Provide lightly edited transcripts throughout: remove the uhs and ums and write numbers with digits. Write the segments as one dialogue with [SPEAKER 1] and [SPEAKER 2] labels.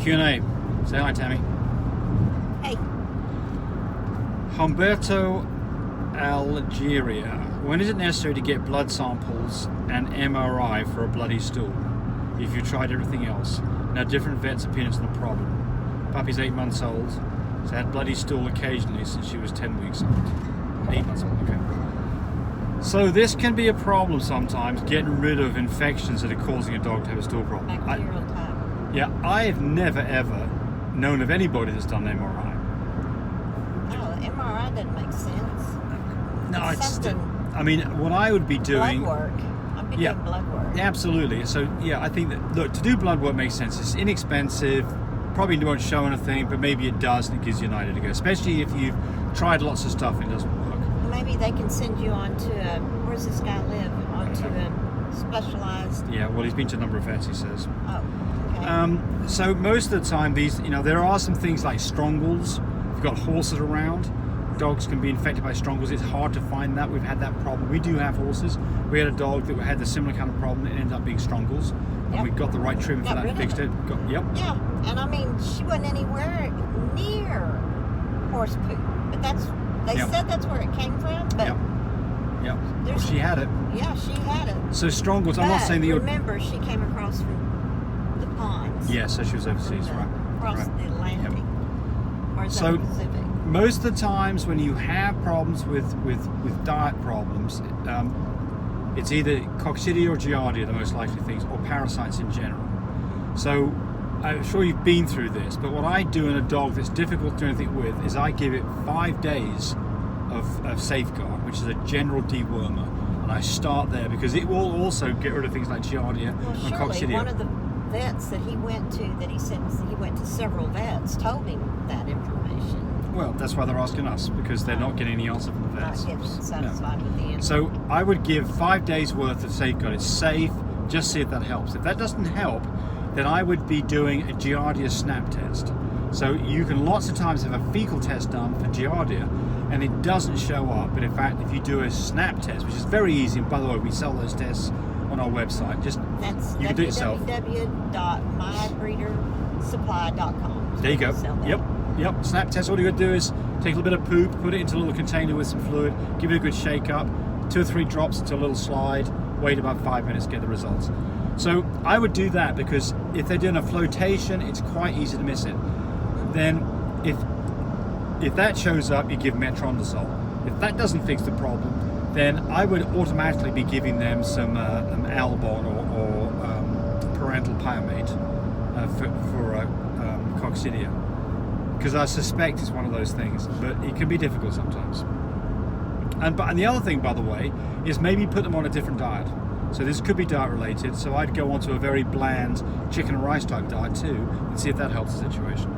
[SPEAKER 1] Q&A. Say hi, Tammy.
[SPEAKER 2] Hey.
[SPEAKER 1] Humberto, Algeria. When is it necessary to get blood samples and MRI for a bloody stool if you tried everything else? Now, different vets' opinions on the problem. Puppy's 8 months old. She's had bloody stool occasionally since she was 10 weeks old. 8 months old, okay. So this can be a problem sometimes, getting rid of infections that are causing a dog to have a stool problem.
[SPEAKER 2] Bacterial type.
[SPEAKER 1] Yeah, I have never ever known of anybody that's done an MRI.
[SPEAKER 2] Oh, the MRI doesn't make sense.
[SPEAKER 1] No, it's
[SPEAKER 2] something.
[SPEAKER 1] I mean, what I would be doing.
[SPEAKER 2] Blood work. I'd be doing blood work.
[SPEAKER 1] Absolutely. So yeah, I think that, look, to do blood work makes sense. It's inexpensive. Probably won't show anything, but maybe it does, and it gives you an idea to go. Especially if you've tried lots of stuff and it doesn't work.
[SPEAKER 2] Maybe they can send you on to a, where's this guy live? Onto a specialized.
[SPEAKER 1] Yeah. Well, he's been to a number of vets, he says.
[SPEAKER 2] Oh. Okay.
[SPEAKER 1] So most of the time, these, there are some things like strongles. If you've got horses around, dogs can be infected by strongles. It's hard to find that. We've had that problem. We do have horses. We had a dog that had a similar kind of problem. It ended up being strongles, and we got the right treatment for that and fixed it.
[SPEAKER 2] Yeah, and I mean, she wasn't anywhere near horse poop, but they said that's where it came from. But
[SPEAKER 1] well, she had it.
[SPEAKER 2] Yeah, she had it.
[SPEAKER 1] So strongles. I'm not saying that.
[SPEAKER 2] Remember, she came across from the ponds.
[SPEAKER 1] Yeah, so she was overseas, right?
[SPEAKER 2] Across the Atlantic.
[SPEAKER 1] Yep.
[SPEAKER 2] Or is that the Pacific?
[SPEAKER 1] Most of the times when you have problems with diet problems, it's either Coccidia or Giardia, the most likely things, or parasites in general. So I'm sure you've been through this, but what I do in a dog that's difficult to do anything with is I give it 5 days of safeguard, which is a general dewormer, and I start there because it will also get rid of things like Giardia and Coccidia.
[SPEAKER 2] One of the vets that he went to, that he said he went to several vets, told him that information.
[SPEAKER 1] Well, that's why they're asking us, because they're not getting any answer from the vets.
[SPEAKER 2] Not getting satisfied with the answer.
[SPEAKER 1] So I would give 5 days worth of safeguard. It's safe. Just see if that helps. If that doesn't help, then I would be doing a Giardia snap test. So you can lots of times have a fecal test done for Giardia, and it doesn't show up. But in fact, if you do a snap test, which is very easy, and by the way, we sell those tests on our website.
[SPEAKER 2] That's
[SPEAKER 1] you can do it yourself.
[SPEAKER 2] www.mybreedersupply.com.
[SPEAKER 1] There you go. Yep. Snap test. All you got to do is take a little bit of poop, put it into a little container with some fluid, give it a good shake up, 2 or 3 drops into a little slide, wait about 5 minutes, get the results. So I would do that, because if they're doing a flotation, it's quite easy to miss it. Then if that shows up, you give metronidazole. If that doesn't fix the problem, then I would automatically be giving them some Albon or parental pyramate for Coccidia, because I suspect it's one of those things, but it can be difficult sometimes. And the other thing, by the way, is maybe put them on a different diet. So this could be diet related, so I'd go onto a very bland chicken and rice type diet too, and see if that helps the situation.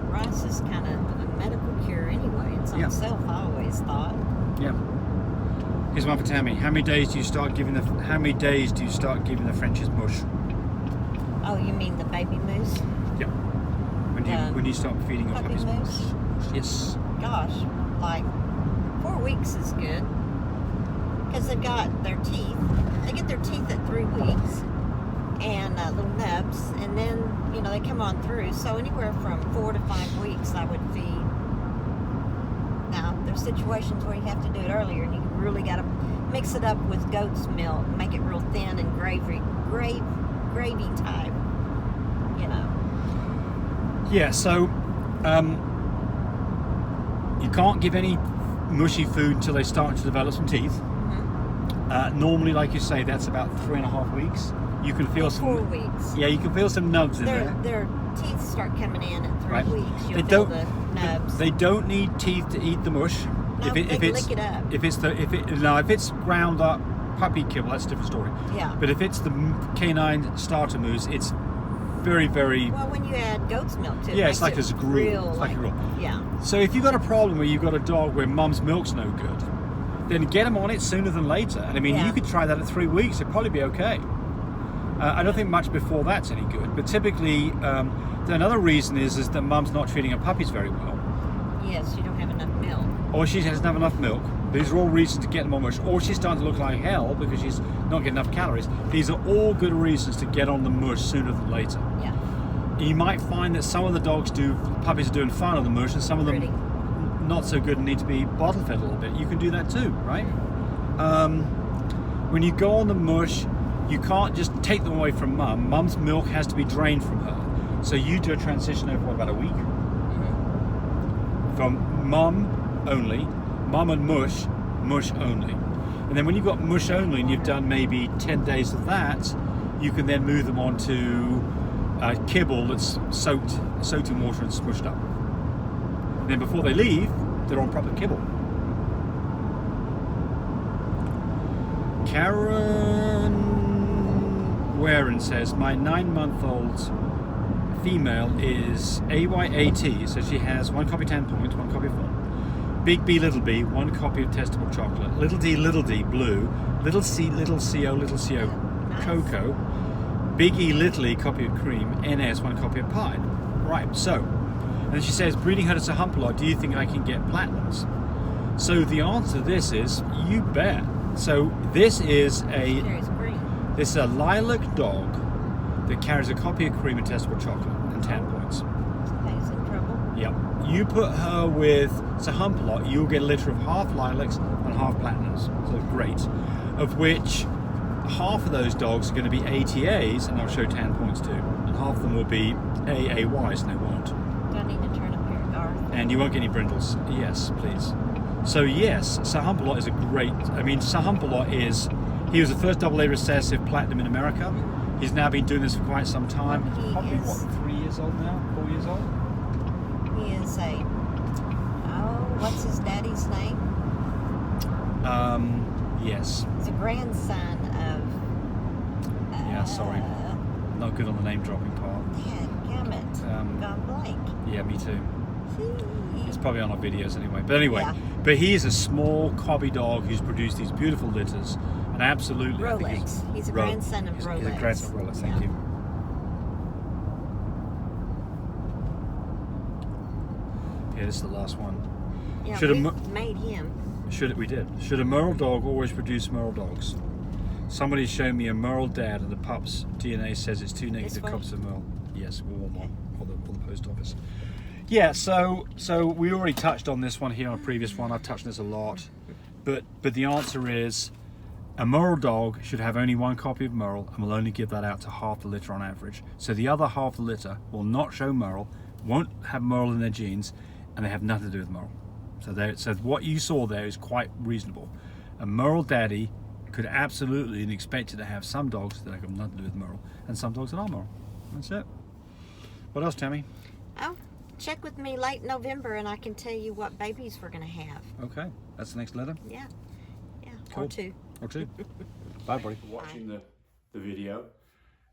[SPEAKER 2] Rice is kind of a medical cure anyway. It's on itself, I always thought.
[SPEAKER 1] Yeah. Here's one for Tammy. How many days do you start giving the French's mush?
[SPEAKER 2] Oh, you mean the baby moose?
[SPEAKER 1] Yeah. When you start feeding your puppies mush? Yes.
[SPEAKER 2] Gosh, like 4 weeks is good, because they've got their teeth. They get their teeth at 3 weeks, and little nubs, and then they come on through. So anywhere from 4 to 5 weeks, I would feed. Now there's situations where you have to do it earlier, and you really got to mix it up with goat's milk, make it real thin and gravy type.
[SPEAKER 1] Yeah. So you can't give any mushy food until they start to develop some teeth. Mm-hmm. Normally, like you say, that's about 3.5 weeks. You can feel
[SPEAKER 2] 4 weeks.
[SPEAKER 1] Yeah, you can feel some nubs in there.
[SPEAKER 2] Their teeth start coming in at 3 weeks. You'll
[SPEAKER 1] feel
[SPEAKER 2] the nubs.
[SPEAKER 1] They don't need teeth to eat the mush.
[SPEAKER 2] No, they can lick it up.
[SPEAKER 1] If it's ground up puppy kibble, that's a different story.
[SPEAKER 2] Yeah.
[SPEAKER 1] But if it's the canine starter mousse, it's very, very.
[SPEAKER 2] Well, when you add goat's milk to it,
[SPEAKER 1] it's like a gruel. It's like a gruel.
[SPEAKER 2] Yeah.
[SPEAKER 1] So if you've got a problem where you've got a dog where mum's milk's no good, then get them on it sooner than later. And I mean, you could try that at 3 weeks. It'd probably be okay. I don't think much before that's any good. But typically, another reason is that mum's not treating her puppies very well.
[SPEAKER 2] Yes, you don't have enough milk.
[SPEAKER 1] or she doesn't have enough milk. These are all reasons to get them on mush. Or she's starting to look like hell because she's not getting enough calories. These are all good reasons to get on the mush sooner than later.
[SPEAKER 2] Yeah.
[SPEAKER 1] You might find that some of the puppies are doing fine on the mush, and some of them not so good and need to be bottle fed a little bit. You can do that too, right? When you go on the mush, you can't just take them away from mum. Mum's milk has to be drained from her. So you do a transition over about a week from mum only, mum and mush only. And then when you've got mush only and you've done maybe 10 days of that, you can then move them on to kibble that's soaked in water and smushed up. And then before they leave, they're on proper kibble. Karen Warren says, my 9-month-old female is AYAT, so she has 1 copy 10 points, 1 copy of 1. Big B, little b, 1 copy of testable chocolate. Little d, blue. Little c, little co,
[SPEAKER 2] Nice.
[SPEAKER 1] cocoa. Big E, little e, copy of cream. NS, 1 copy of pie. Right, so, and then she says, breeding her to hump a lot, do you think I can get platinums? So the answer to this is, you bet. So this is a lilac dog that carries a copy of cream and testable chocolate and 10 points.
[SPEAKER 2] Somebody's in trouble.
[SPEAKER 1] Yep. You put her with to hump a lot, you'll get a litter of half lilacs and half platinums. So great. Of which half of those dogs are going to be ATAs, and I'll show 10 points too. And half of them will be AAYs, and they won't.
[SPEAKER 2] Do I need to turn up here, Garth?
[SPEAKER 1] And you won't get any brindles. Yes, please. So yes, Sir Hump-a-Lot is a great. I mean, Sir Hump-a-Lot he was the first AA recessive platinum in America. He's now been doing this for quite some time. Probably what, 3 years old now? 4 years old?
[SPEAKER 2] He is what's his daddy's name?
[SPEAKER 1] Yes.
[SPEAKER 2] He's a grandson of.
[SPEAKER 1] Yeah, sorry. Not good on the name dropping part.
[SPEAKER 2] Dadgummit. Gone blank.
[SPEAKER 1] Yeah, me too.
[SPEAKER 2] See?
[SPEAKER 1] It's probably on our videos anyway. But anyway,
[SPEAKER 2] Yeah.
[SPEAKER 1] but he's a small cobby dog who's produced these beautiful litters. And absolutely, I think
[SPEAKER 2] Rolex. He's a grandson of Rolex.
[SPEAKER 1] He's a grandson of Rolex, thank you. Yeah, this is the last one.
[SPEAKER 2] Yeah,
[SPEAKER 1] Should
[SPEAKER 2] we made him.
[SPEAKER 1] We did. Should a Merle dog always produce Merle dogs? Somebody's shown me a Merle dad and the pup's DNA says it's 2 negative copies of Merle. Yes, we want one. Or the post office. Yeah, so we already touched on this one here on a previous one. I've touched on this a lot. But the answer is a Merle dog should have only 1 copy of Merle and will only give that out to half the litter on average. So the other half the litter will not show Merle, won't have Merle in their genes, and they have nothing to do with Merle. So what you saw there is quite reasonable. A Merle daddy could absolutely and expected to have some dogs that have nothing to do with Merle, and some dogs that are Merle. That's it. What else, Tammy?
[SPEAKER 2] Oh, check with me late November and I can tell you what babies we're going to have.
[SPEAKER 1] Okay, that's the next letter.
[SPEAKER 2] Yeah.
[SPEAKER 1] Cool.
[SPEAKER 2] Or 2.
[SPEAKER 1] Bye, buddy. Watching the video.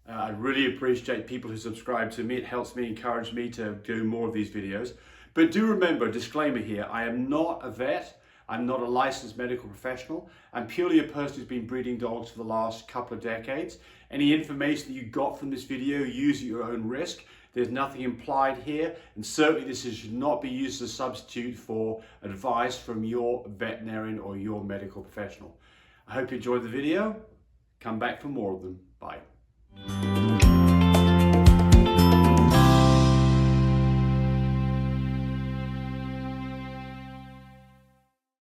[SPEAKER 1] I really appreciate people who subscribe to me. It helps me, encourage me to do more of these videos. But do remember, disclaimer here, I am not a vet. I'm not a licensed medical professional. I'm purely a person who's been breeding dogs for the last couple of decades. Any information that you got from this video, use at your own risk. There's nothing implied here, and certainly this should not be used as a substitute for advice from your veterinarian or your medical professional. I hope you enjoyed the video. Come back for more of them. Bye.